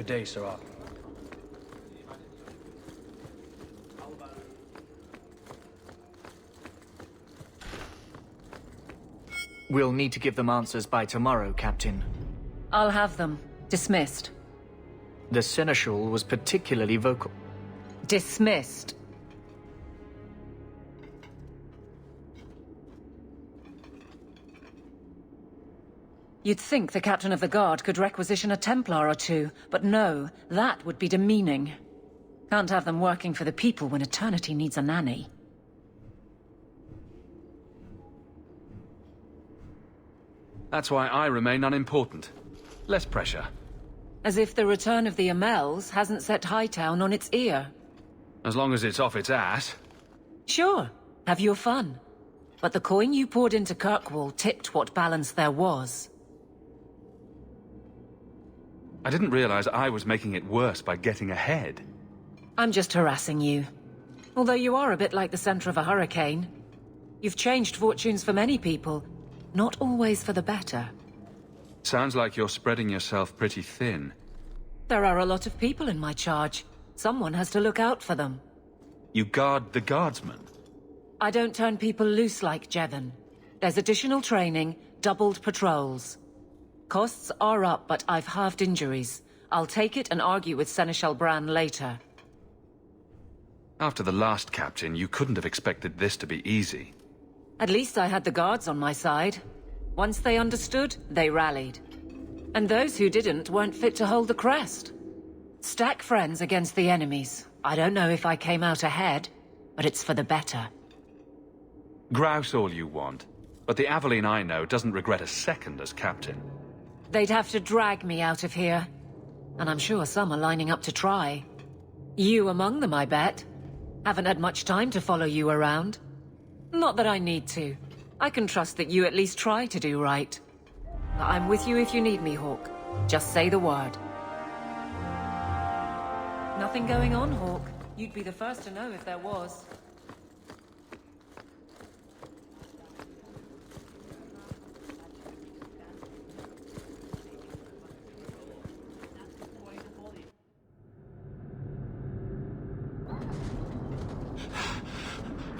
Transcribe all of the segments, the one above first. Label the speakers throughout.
Speaker 1: Good day, Sirach.
Speaker 2: We'll need to give them answers by tomorrow, Captain.
Speaker 3: I'll have them. Dismissed.
Speaker 2: The Seneschal was particularly vocal.
Speaker 3: Dismissed. You'd think the Captain of the Guard could requisition a Templar or two, but no, that would be demeaning. Can't have them working for the people when eternity needs a nanny.
Speaker 4: That's why I remain unimportant. Less pressure.
Speaker 3: As if the return of the Amels hasn't set Hightown on its ear.
Speaker 4: As long as it's off its ass.
Speaker 3: Sure, have your fun. But the coin you poured into Kirkwall tipped what balance there was.
Speaker 4: I didn't realize I was making it worse by getting ahead.
Speaker 3: I'm just harassing you. Although you are a bit like the center of a hurricane. You've changed fortunes for many people, not always for the better.
Speaker 4: Sounds like you're spreading yourself pretty thin.
Speaker 3: There are a lot of people in my charge. Someone has to look out for them.
Speaker 4: You guard the guardsmen?
Speaker 3: I don't turn people loose like Jevon. There's additional training, doubled patrols. Costs are up, but I've halved injuries. I'll take it and argue with Seneschal Bran later.
Speaker 4: After the last captain, you couldn't have expected this to be easy.
Speaker 3: At least I had the guards on my side. Once they understood, they rallied. And those who didn't weren't fit to hold the crest. Stack friends against the enemies. I don't know if I came out ahead, but it's for the better.
Speaker 4: Grouse all you want, but the Aveline I know doesn't regret a second as captain.
Speaker 3: They'd have to drag me out of here. And I'm sure some are lining up to try. You among them, I bet. Haven't had much time to follow you around. Not that I need to. I can trust that you at least try to do right. I'm with you if you need me, Hawke. Just say the word. Nothing going on, Hawke. You'd be the first to know if there was.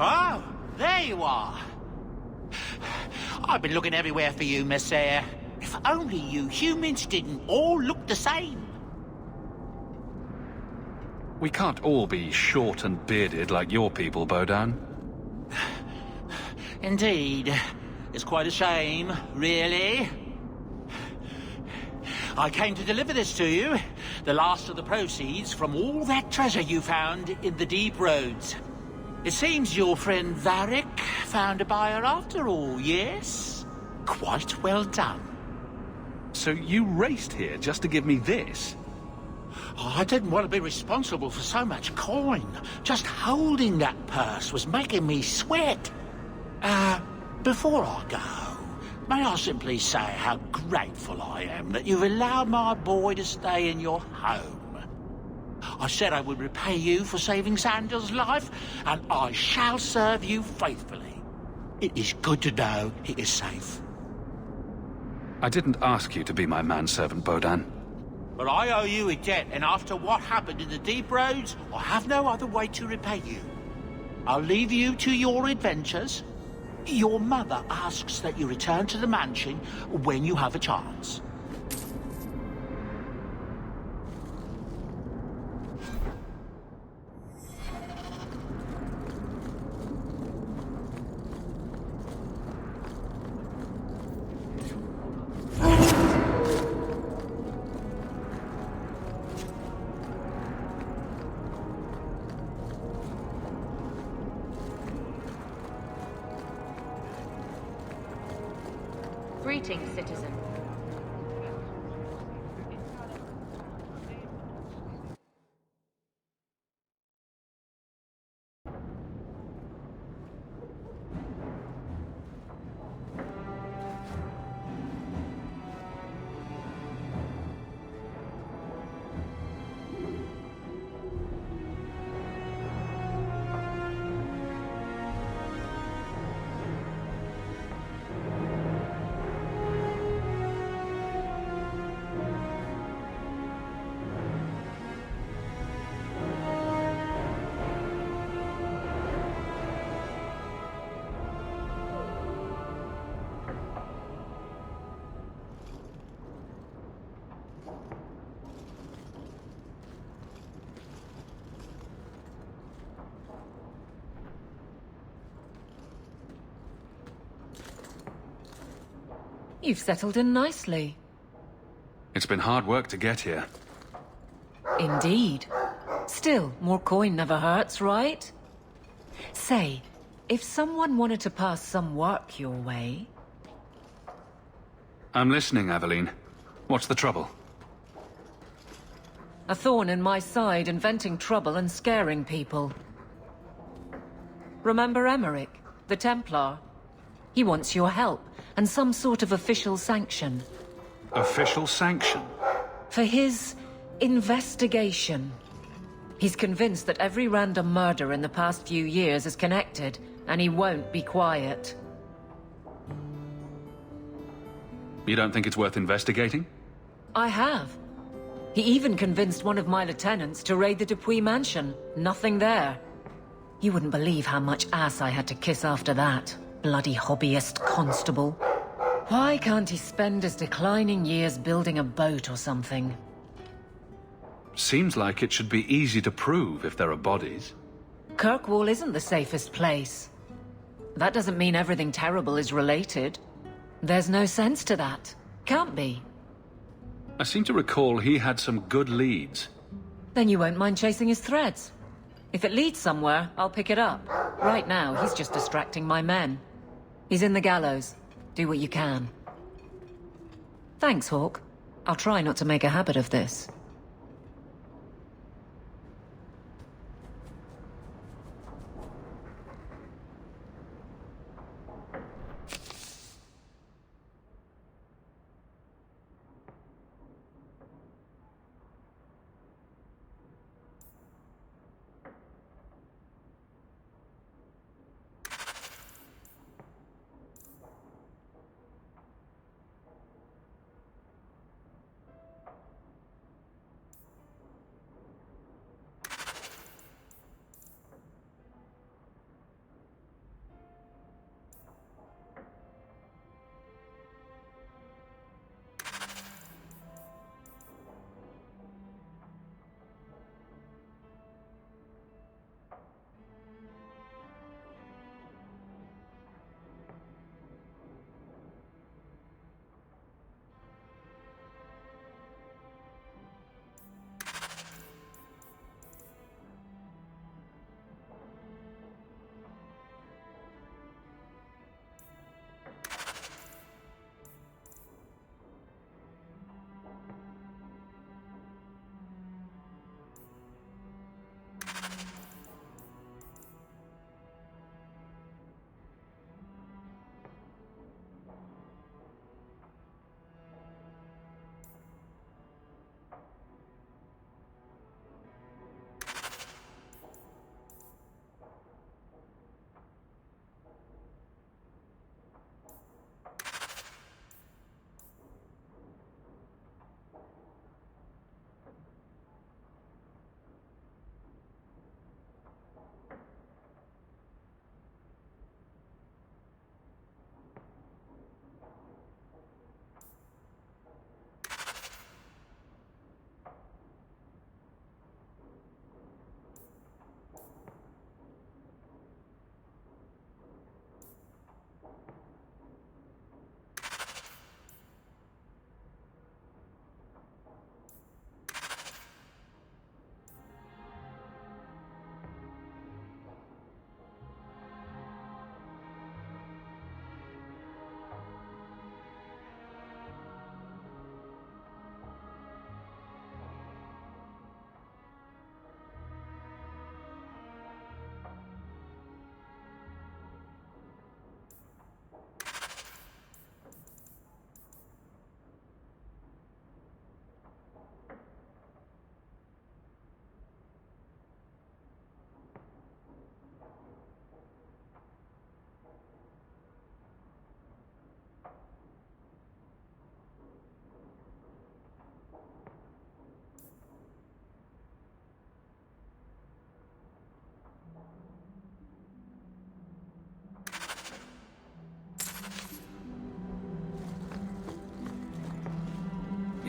Speaker 5: Oh, there you are. I've been looking everywhere for you, Messere. If only you humans didn't all look the same.
Speaker 4: We can't all be short and bearded like your people, Bodahn.
Speaker 5: Indeed. It's quite a shame, really. I came to deliver this to you. The last of the proceeds from all that treasure you found in the deep roads. It seems your friend Varric found a buyer after all, yes? Quite well done.
Speaker 4: So you raced here just to give me this?
Speaker 5: Oh, I didn't want to be responsible for so much coin. Just holding that purse was making me sweat. Before I go, may I simply say how grateful I am that you've allowed my boy to stay in your home. I said I would repay you for saving Sandal's life, and I shall serve you faithfully. It is good to know he is safe.
Speaker 4: I didn't ask you to be my manservant, Bodahn.
Speaker 5: But I owe you a debt, and after what happened in the deep roads, I have no other way to repay you. I'll leave you to your adventures. Your mother asks that you return to the mansion when you have a chance.
Speaker 6: Greetings, citizen.
Speaker 3: You've settled in nicely.
Speaker 4: It's been hard work to get here.
Speaker 3: Indeed. Still, more coin never hurts, right? Say, if someone wanted to pass some work your way...
Speaker 4: I'm listening, Aveline. What's the trouble?
Speaker 3: A thorn in my side, inventing trouble and scaring people. Remember Emmerich, the Templar? He wants your help, and some sort of official sanction.
Speaker 4: Official sanction?
Speaker 3: For his investigation. He's convinced that every random murder in the past few years is connected, and he won't be quiet.
Speaker 4: You don't think it's worth investigating?
Speaker 3: I have. He even convinced one of my lieutenants to raid the Dupuis mansion. Nothing there. You wouldn't believe how much ass I had to kiss after that. Bloody hobbyist constable. Why can't he spend his declining years building a boat or something?
Speaker 4: Seems like it should be easy to prove if there are bodies.
Speaker 3: Kirkwall isn't the safest place. That doesn't mean everything terrible is related. There's no sense to that. Can't be.
Speaker 4: I seem to recall he had some good leads.
Speaker 3: Then you won't mind chasing his threads. If it leads somewhere, I'll pick it up. Right now, he's just distracting my men. He's in the gallows. Do what you can. Thanks, Hawke. I'll try not to make a habit of this.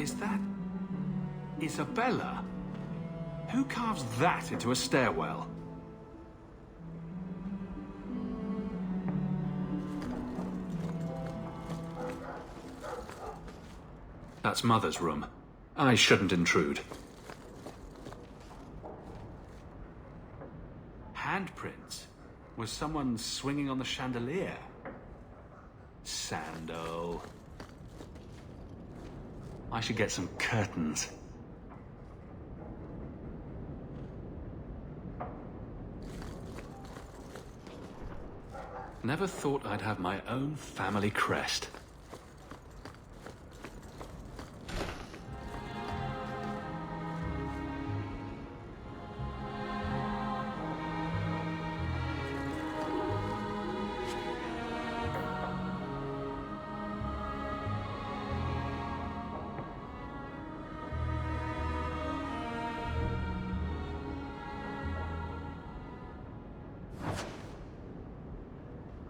Speaker 4: Is that... Isabella? Who carves that into a stairwell? That's Mother's room. I shouldn't intrude. Handprints? Was someone swinging on the chandelier? Sando. I should get some curtains. Never thought I'd have my own family crest.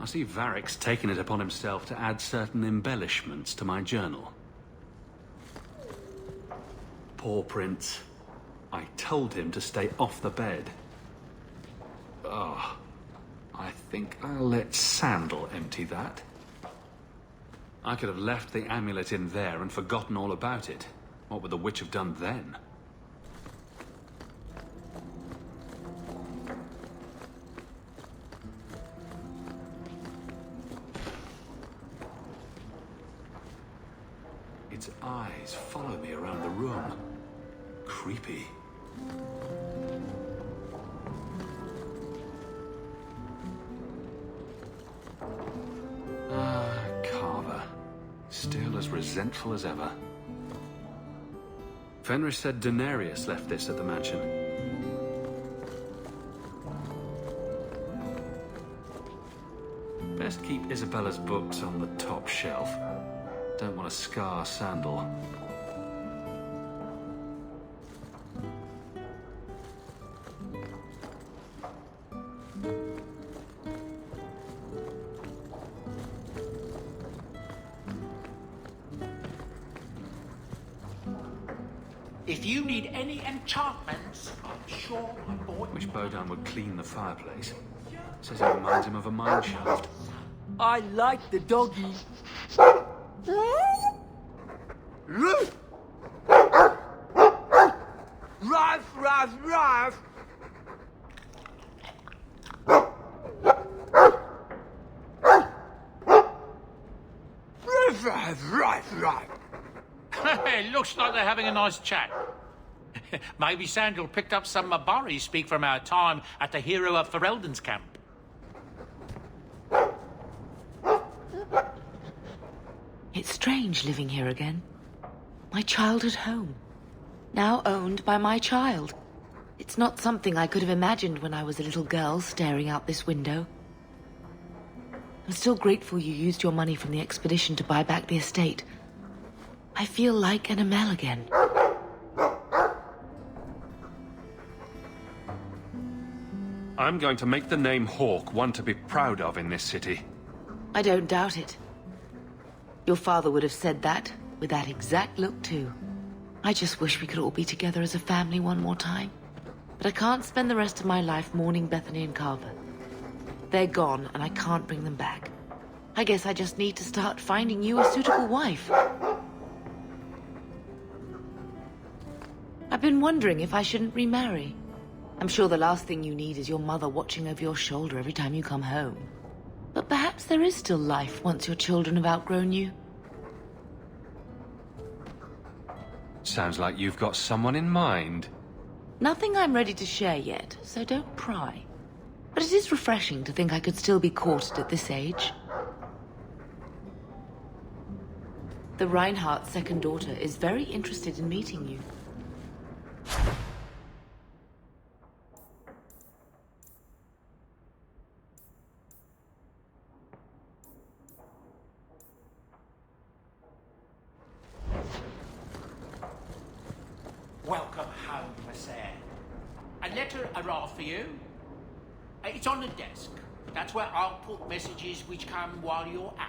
Speaker 4: I see Varric's taken it upon himself to add certain embellishments to my journal. Poor Prince. I told him to stay off the bed. Oh, I think I'll let Sandal empty that. I could have left the amulet in there and forgotten all about it. What would the witch have done then? Its eyes follow me around the room. Creepy. Ah, Carver. Still as resentful as ever. Fenris said Daenerys left this at the mansion. Best keep Isabella's books on the top shelf. Don't want to scar Sandal.
Speaker 5: If you need any enchantments, I'm sure my boy...
Speaker 4: Wish Bodan would clean the fireplace. Says it reminds him of a mine shaft.
Speaker 1: I like the doggy. Ruff, ruff, ruff. Ruff.
Speaker 5: It looks like they're having a nice chat. Maybe Sandal picked up some Mabari speak from our time at the hero of Ferelden's camp.
Speaker 6: It's strange living here again. My childhood home. Now owned by my child. It's not something I could have imagined when I was a little girl staring out this window. I'm still grateful you used your money from the expedition to buy back the estate. I feel like an Amel again.
Speaker 4: I'm going to make the name Hawke one to be proud of in this city.
Speaker 6: I don't doubt it. Your father would have said that, with that exact look too. I just wish we could all be together as a family one more time. But I can't spend the rest of my life mourning Bethany and Carver. They're gone, and I can't bring them back. I guess I just need to start finding you a suitable wife. I've been wondering if I shouldn't remarry. I'm sure the last thing you need is your mother watching over your shoulder every time you come home. But perhaps there is still life once your children have outgrown you.
Speaker 4: Sounds like you've got someone in mind.
Speaker 6: Nothing I'm ready to share yet, so don't pry. But it is refreshing to think I could still be courted at this age. The Reinhardt's second daughter is very interested in meeting you.
Speaker 5: Welcome home, Mercer. A letter arrived for you. It's on the desk. That's where I'll put messages which come while you're out.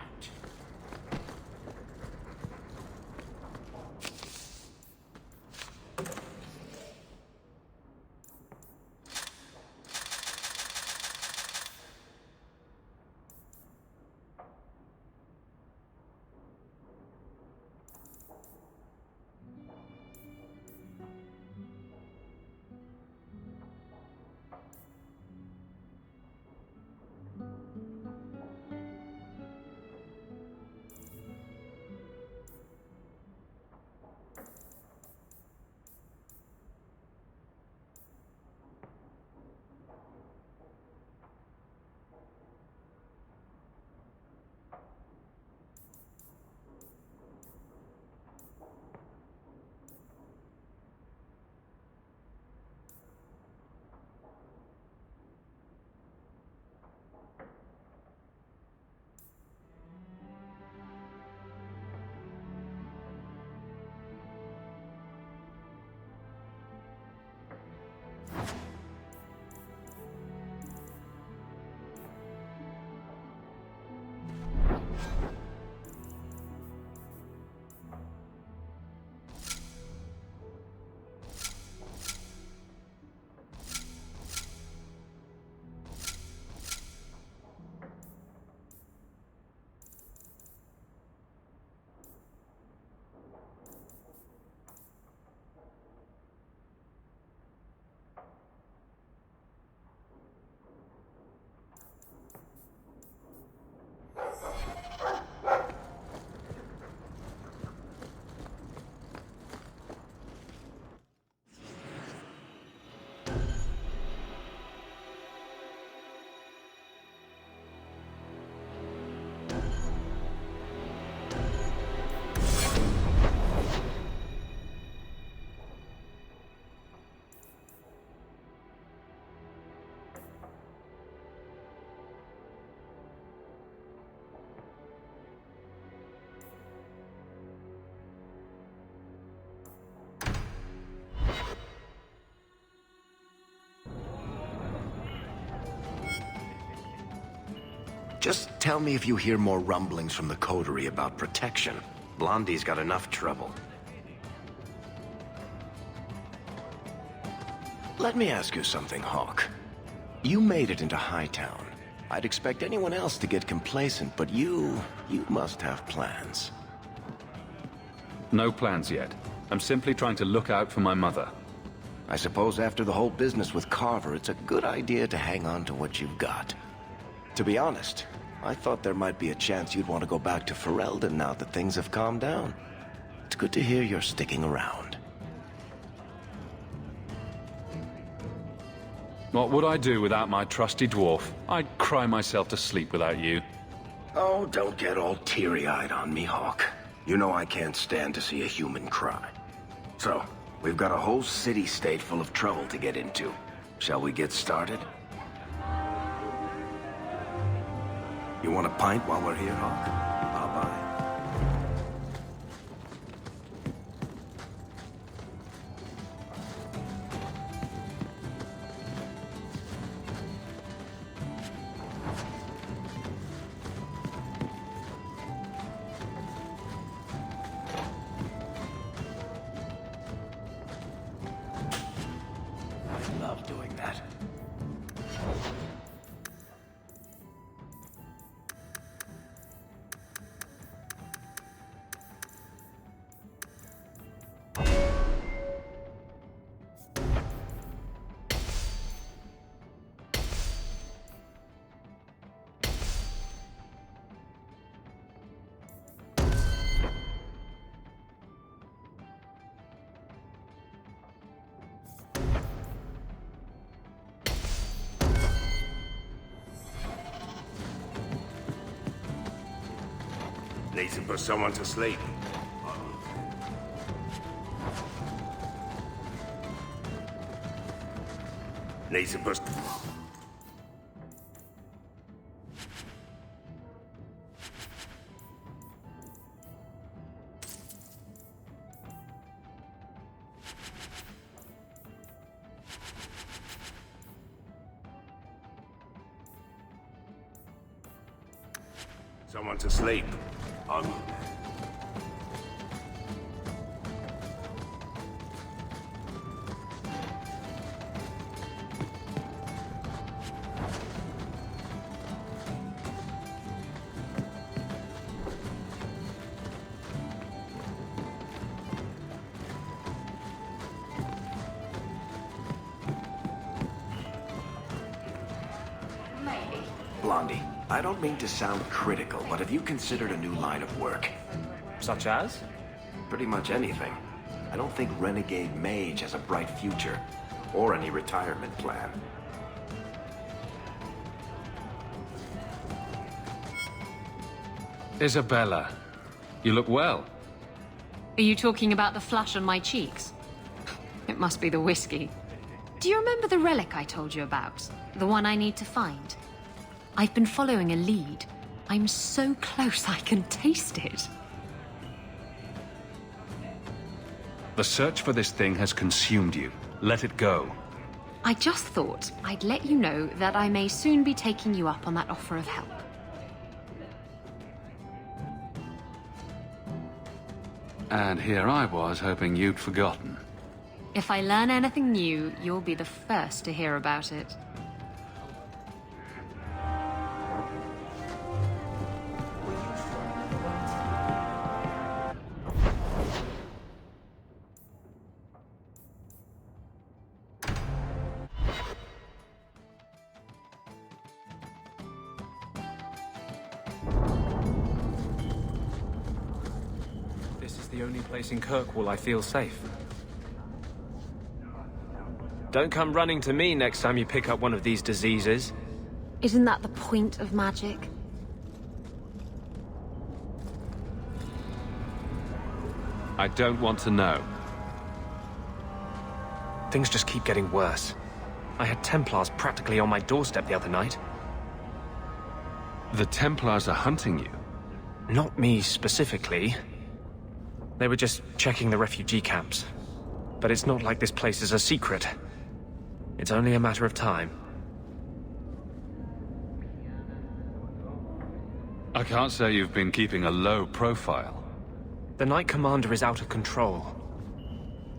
Speaker 7: Just tell me if you hear more rumblings from the coterie about protection. Blondie's got enough trouble. Let me ask you something, Hawk. You made it into Hightown. I'd expect anyone else to get complacent, but you must have plans.
Speaker 4: No plans yet. I'm simply trying to look out for my mother.
Speaker 7: I suppose after the whole business with Carver, it's a good idea to hang on to what you've got. To be honest, I thought there might be a chance you'd want to go back to Ferelden now that things have calmed down. It's good to hear you're sticking around.
Speaker 4: What would I do without my trusty dwarf? I'd cry myself to sleep without you.
Speaker 7: Oh, don't get all teary-eyed on me, Hawk. You know I can't stand to see a human cry. So, we've got a whole city-state full of trouble to get into. Shall we get started? You want a pint while we're here, Hawk? I'll buy. I love doing that.
Speaker 8: Need to put someone to sleep. Need to put... someone to sleep.
Speaker 7: Blondie, I don't mean to sound critical, but have you considered a new line of work?
Speaker 2: Such as?
Speaker 7: Pretty much anything. I don't think Renegade Mage has a bright future, or any retirement plan.
Speaker 4: Isabella, you look well.
Speaker 9: Are you talking about the flush on my cheeks? It must be the whiskey. Do you remember the relic I told you about? The one I need to find? I've been following a lead. I'm so close I can taste it.
Speaker 4: The search for this thing has consumed you. Let it go.
Speaker 9: I just thought I'd let you know that I may soon be taking you up on that offer of help.
Speaker 4: And here I was hoping you'd forgotten.
Speaker 9: If I learn anything new, you'll be the first to hear about it.
Speaker 2: This is the only place in Kirkwall I feel safe. Don't come running to me next time you pick up one of these diseases.
Speaker 9: Isn't that the point of magic?
Speaker 4: I don't want to know.
Speaker 2: Things just keep getting worse. I had Templars practically on my doorstep the other night.
Speaker 4: The Templars are hunting you.
Speaker 2: Not me specifically. They were just checking the refugee camps. But it's not like this place is a secret. It's only a matter of time.
Speaker 4: I can't say you've been keeping a low profile.
Speaker 2: The Knight Commander is out of control.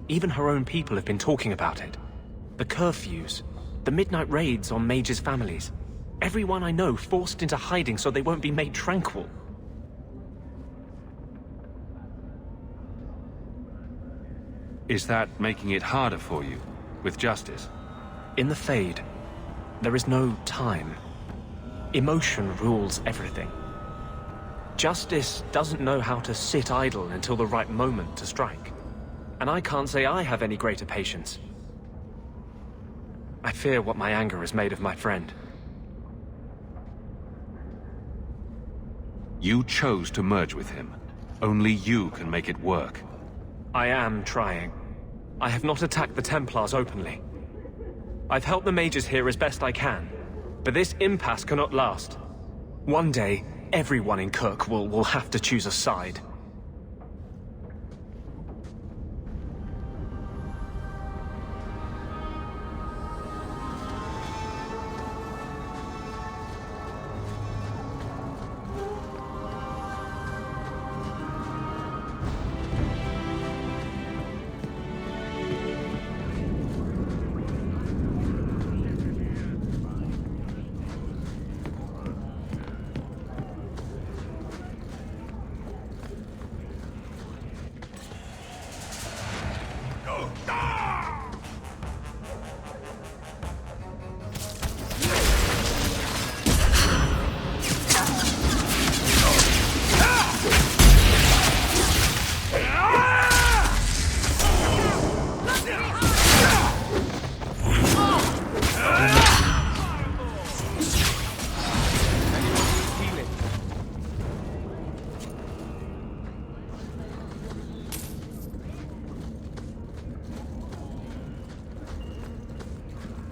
Speaker 2: Even her own people have been talking about it. The curfews, the midnight raids on mages' families. Everyone I know forced into hiding so they won't be made tranquil.
Speaker 4: Is that making it harder for you, with justice?
Speaker 2: In the Fade, there is no time. Emotion rules everything. Justice doesn't know how to sit idle until the right moment to strike. And I can't say I have any greater patience. I fear what my anger has made of my friend.
Speaker 4: You chose to merge with him. Only you can make it work.
Speaker 2: I am trying. I have not attacked the Templars openly. I've helped the mages here as best I can, but this impasse cannot last. One day, everyone in Kirk will have to choose a side.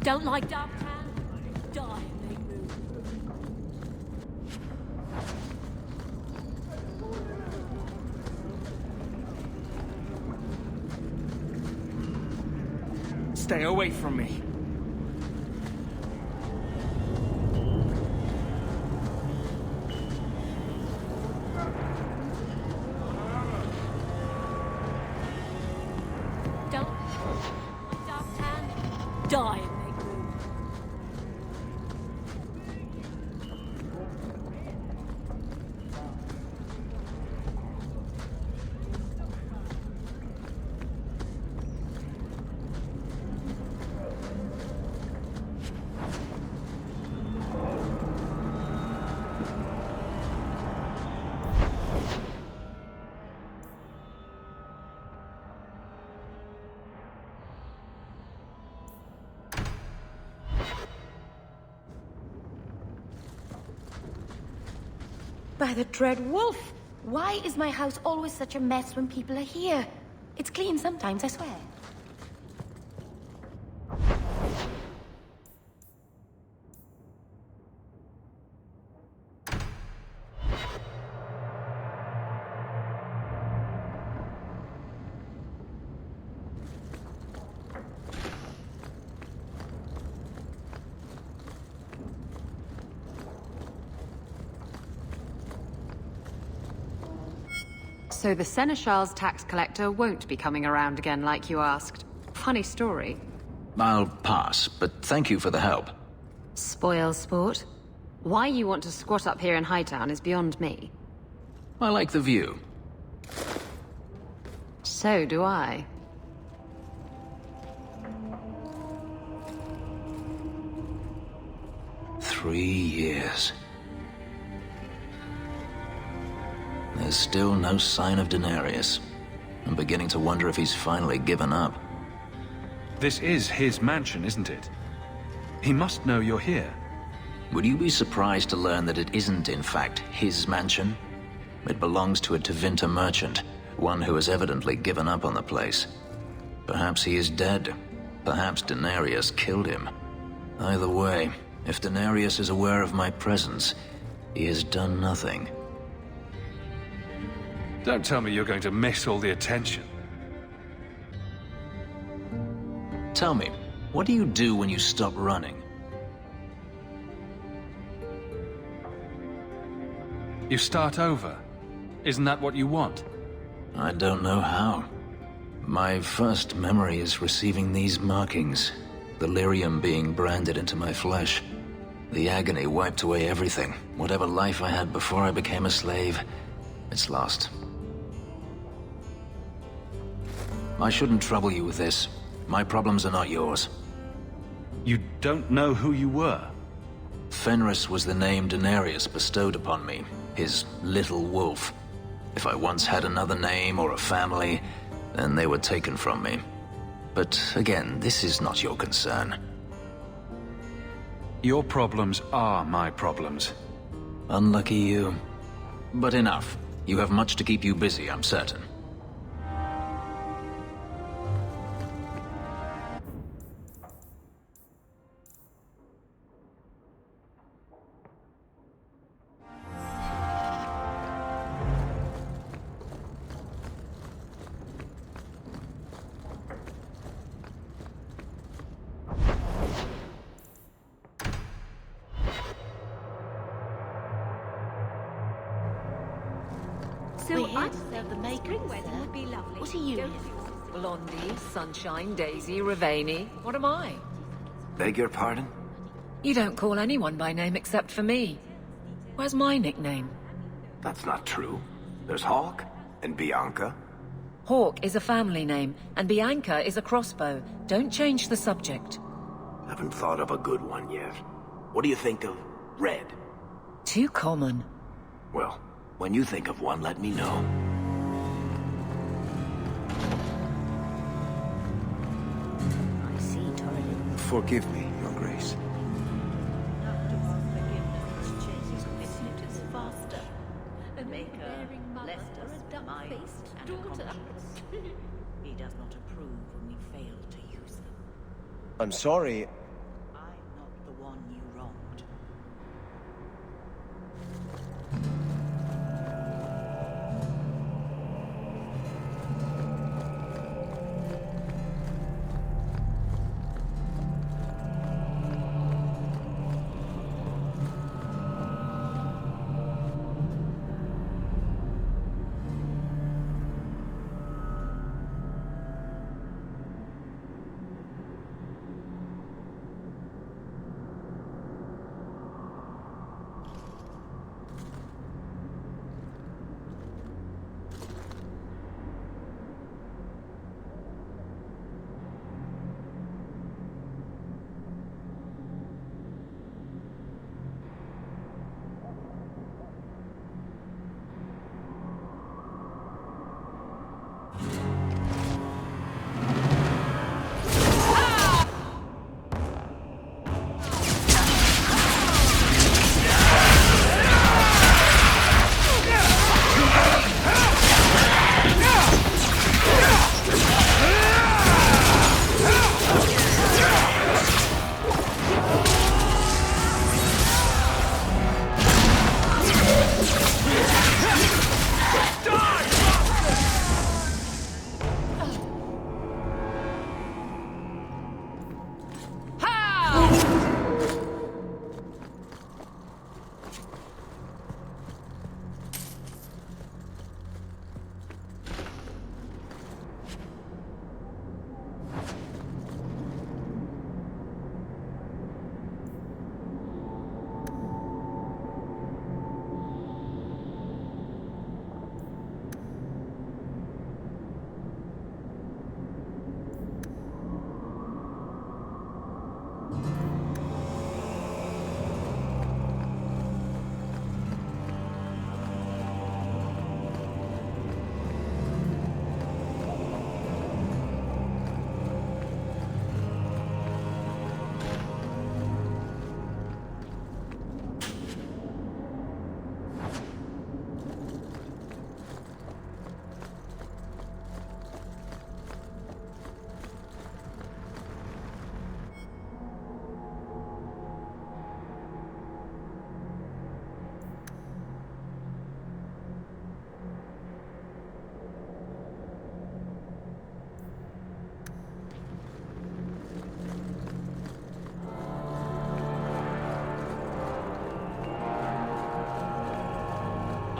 Speaker 3: Don't like dark hand? Die and make move.
Speaker 2: Stay away from me.
Speaker 3: Don't like dark hand? Die and make move.
Speaker 6: By the Dread Wolf! Why is my house always such a mess when people are here? It's clean sometimes, I swear.
Speaker 9: So the Seneschal's tax collector won't be coming around again like you asked. Funny story.
Speaker 10: I'll pass, but thank you for the help.
Speaker 9: Spoil sport. Why you want to squat up here in Hightown is beyond me.
Speaker 10: I like the view.
Speaker 9: So do I.
Speaker 10: Three years. There's still no sign of Denarius. I'm beginning to wonder if he's finally given up.
Speaker 4: This is his mansion, isn't it? He must know you're here.
Speaker 10: Would you be surprised to learn that it isn't, in fact, his mansion? It belongs to a Tevinter merchant, one who has evidently given up on the place. Perhaps he is dead. Perhaps Denarius killed him. Either way, if Denarius is aware of my presence, he has done nothing.
Speaker 4: Don't tell me you're going to miss all the attention.
Speaker 10: Tell me, what do you do when you stop running?
Speaker 4: You start over. Isn't that what you want?
Speaker 10: I don't know how. My first memory is receiving these markings. The lyrium being branded into my flesh. The agony wiped away everything. Whatever life I had before I became a slave, it's lost. I shouldn't trouble you with this. My problems are not yours.
Speaker 4: You don't know who you were?
Speaker 10: Fenris was the name Daenerys bestowed upon me, his little wolf. If I once had another name or a family, then they were taken from me. But again, this is not your concern.
Speaker 4: Your problems are my problems.
Speaker 10: Unlucky you. But enough. You have much to keep you busy, I'm certain.
Speaker 6: We're here to serve the makers, sir. What are you here for?
Speaker 3: Blondie, Sunshine, Daisy, Ravani. What am I?
Speaker 7: Beg your pardon?
Speaker 3: You don't call anyone by name except for me. Where's my nickname?
Speaker 7: That's not true. There's Hawk and Bianca.
Speaker 3: Hawk is a family name, and Bianca is a crossbow. Don't change the subject.
Speaker 7: Haven't thought of a good one yet. What do you think of Red?
Speaker 3: Too common.
Speaker 7: Well, when you think of one, let me know.
Speaker 6: I see, Torrin.
Speaker 7: Forgive me, Your Grace.
Speaker 6: He does not approve when we fail to use them.
Speaker 7: I'm sorry.
Speaker 6: I'm not the one you wronged.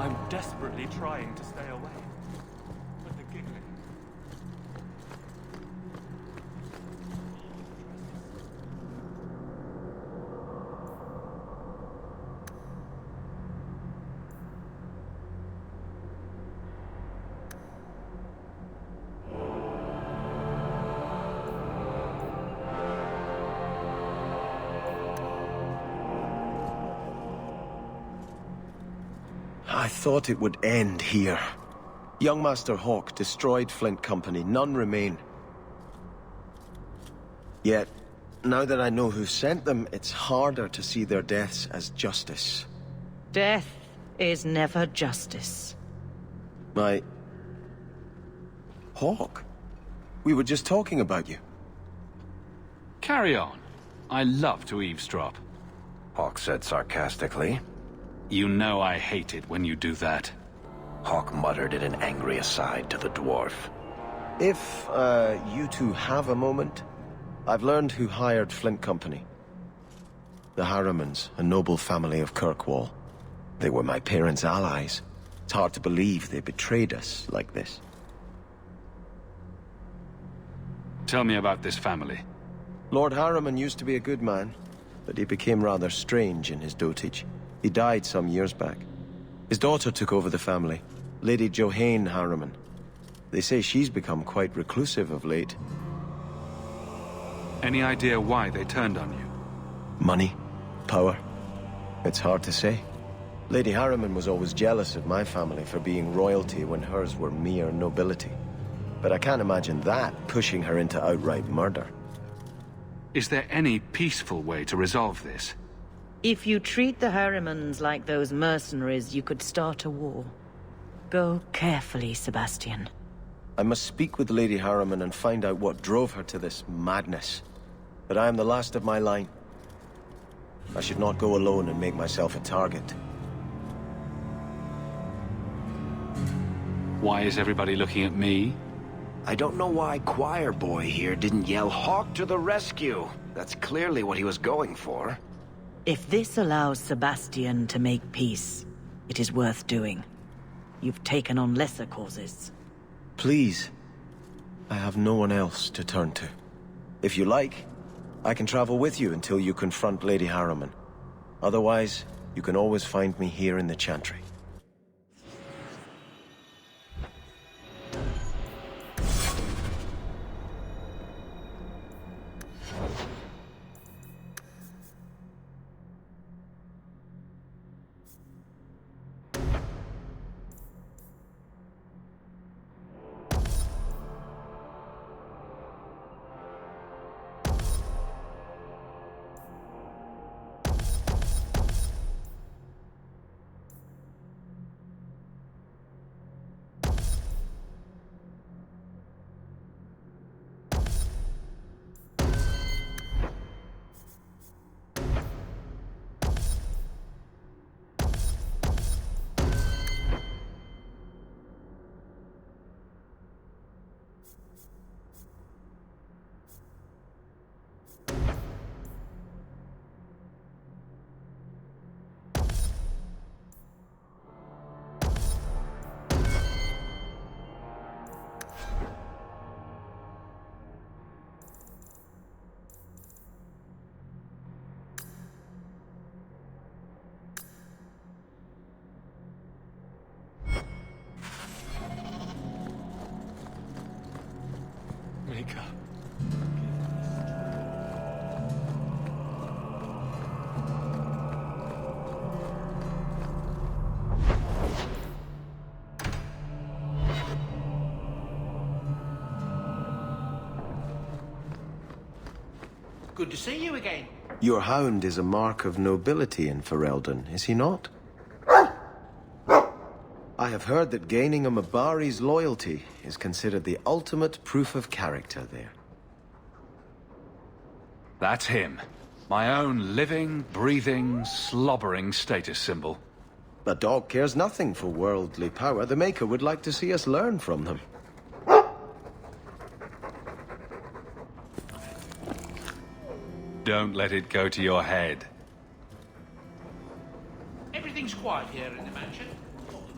Speaker 2: I'm desperately trying to stay away. But the giggling...
Speaker 7: I thought it would end here. Young Master Hawke destroyed Flint Company. None remain. Yet, now that I know who sent them, it's harder to see their deaths as justice.
Speaker 6: Death is never justice.
Speaker 7: Hawke? We were just talking about you.
Speaker 4: Carry on. I love to eavesdrop.
Speaker 7: Hawke said sarcastically.
Speaker 4: You know I hate it when you do that.
Speaker 7: Hawke muttered in an angry aside to the dwarf. If, you two have a moment, I've learned who hired Flint Company. The Harrimans, a noble family of Kirkwall. They were my parents' allies. It's hard to believe they betrayed us like this.
Speaker 4: Tell me about this family.
Speaker 7: Lord Harriman used to be a good man, but he became rather strange in his dotage. He died some years back. His daughter took over the family, Lady Johanne Harriman. They say she's become quite reclusive of late.
Speaker 4: Any idea why they turned on you?
Speaker 7: Money? Power? It's hard to say. Lady Harriman was always jealous of my family for being royalty when hers were mere nobility. But I can't imagine that pushing her into outright murder.
Speaker 4: Is there any peaceful way to resolve this?
Speaker 6: If you treat the Harrimans like those mercenaries, you could start a war. Go carefully, Sebastian.
Speaker 7: I must speak with Lady Harriman and find out what drove her to this madness. But I am the last of my line. I should not go alone and make myself a target.
Speaker 4: Why is everybody looking at me?
Speaker 7: I don't know why Choir Boy here didn't yell Hawke to the rescue. That's clearly what he was going for.
Speaker 6: If this allows Sebastian to make peace, it is worth doing. You've taken on lesser causes.
Speaker 7: Please. I have no one else to turn to. If you like, I can travel with you until you confront Lady Harriman. Otherwise, you can always find me here in the Chantry.
Speaker 2: Mika.
Speaker 5: Good to see you again.
Speaker 7: Your hound is a mark of nobility in Ferelden, is he not? I have heard that gaining a Mabari's loyalty is considered the ultimate proof of character there.
Speaker 4: That's him. My own living, breathing, slobbering status symbol.
Speaker 7: A dog cares nothing for worldly power. The Maker would like to see us learn from them.
Speaker 4: Don't let it go to your head.
Speaker 5: Everything's quiet here in the mansion. Thought we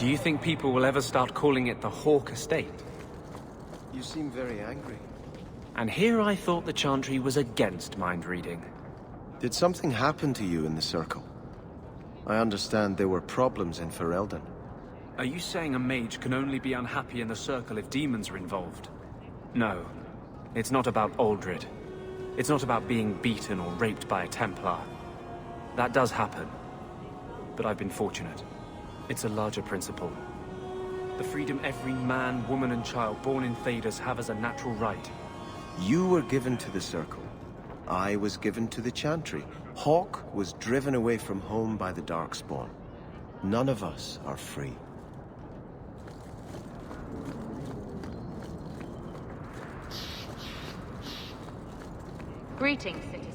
Speaker 2: Do you think people will ever start calling it the Hawk Estate?
Speaker 7: You seem very angry.
Speaker 2: And here I thought the Chantry was against mind reading.
Speaker 7: Did something happen to you in the Circle? I understand there were problems in Ferelden.
Speaker 2: Are you saying a mage can only be unhappy in the Circle if demons are involved? No. It's not about Aldred. It's not about being beaten or raped by a Templar. That does happen. But I've been fortunate. It's a larger principle. The freedom every man, woman and child born in Thedas have as a natural right.
Speaker 7: You were given to the Circle. I was given to the Chantry. Hawke was driven away from home by the Darkspawn. None of us are free.
Speaker 11: Greetings, citizens.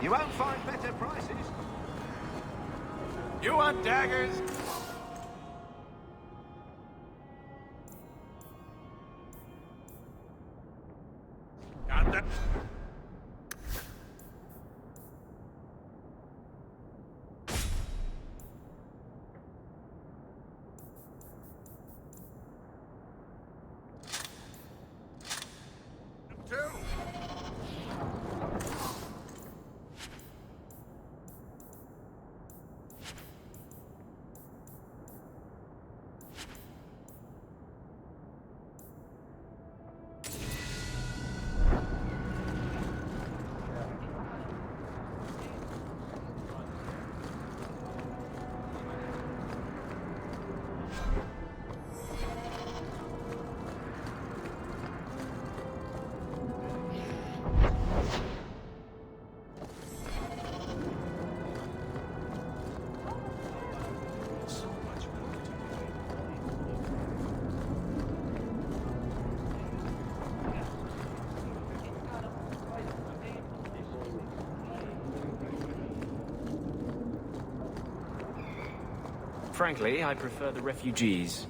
Speaker 12: You won't find better prices. You want daggers? Got that?
Speaker 2: Frankly, I prefer the refugees.